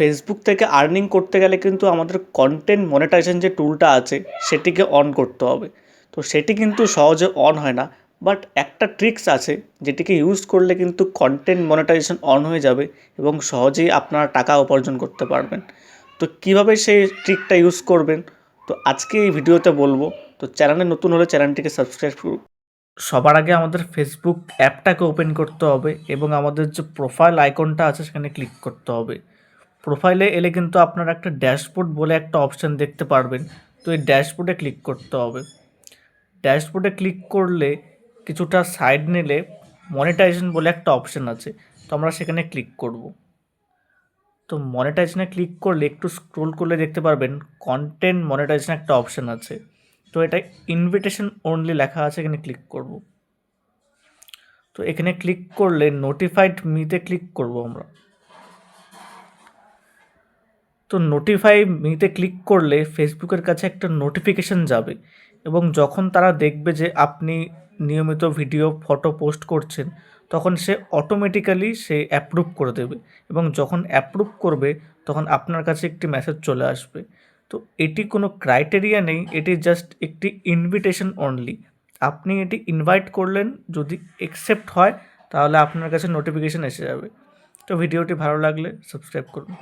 Facebook থেকে earning করতে গেলে কিন্তু আমাদের কন্টেন্ট মনিটাইজেশন যে টুলটা আছে সেটিকে অন করতে হবে। তো সেটি কিন্তু সহজে অন হয় না, বাট একটা ট্রিক্স আছে যেটিকে ইউজ করলে কিন্তু কন্টেন্ট মনিটাইজেশন অন হয়ে যাবে এবং সহজেই আপনারা টাকা উপার্জন করতে পারবেন। তো কীভাবে সেই ট্রিকটা ইউজ করবেন, তো আজকে এই ভিডিওতে বলবো। তো চ্যানেলে নতুন হলে চ্যানেলটিকে সাবস্ক্রাইব করুন। সবার আগে আমাদের ফেসবুক অ্যাপটাকে ওপেন করতে হবে এবং আমাদের যে প্রোফাইল আইকনটা আছে সেখানে ক্লিক করতে হবে। প্রোফাইলে এলে কিন্তু আপনারা একটা ড্যাশবোর্ড বলে একটা অপশান দেখতে পারবেন। তো এই ড্যাশবোর্ডে ক্লিক করতে হবে। ড্যাশবোর্ডে ক্লিক করলে কিছুটা সাইড নিলে মনিটাইজেশন বলে একটা অপশান আছে, তো আমরা সেখানে ক্লিক করব। তো মনিটাইজেশনে ক্লিক করলে একটু স্ক্রোল করলে দেখতে পারবেন কন্টেন্ট মনিটাইজেশন একটা অপশান আছে। তো এটা ইনভিটেশন অনলি লেখা আছে, এখানে ক্লিক করব। তো এখানে ক্লিক করলে নোটিফাইড মিতে ক্লিক করব আমরা। তো নোটিফাই মিতে ক্লিক করলে ফেসবুকের কাছে একটা নোটিফিকেশান যাবে এবং যখন তারা দেখবে যে আপনি নিয়মিত ভিডিও ফটো পোস্ট করছেন, তখন সে অটোমেটিক্যালি সে অ্যাপ্রুভ করে দেবে এবং যখন অ্যাপ্রুভ করবে তখন আপনার কাছে একটি মেসেজ চলে আসবে। তো এটি কোনো ক্রাইটেরিয়া নেই, এটি জাস্ট একটি ইনভিটেশন অনলি। আপনি এটি ইনভাইট করলেন, যদি অ্যাকসেপ্ট হয় তাহলে আপনার কাছে নোটিফিকেশান এসে যাবে। তো ভিডিওটি ভালো লাগলে সাবস্ক্রাইব করুন।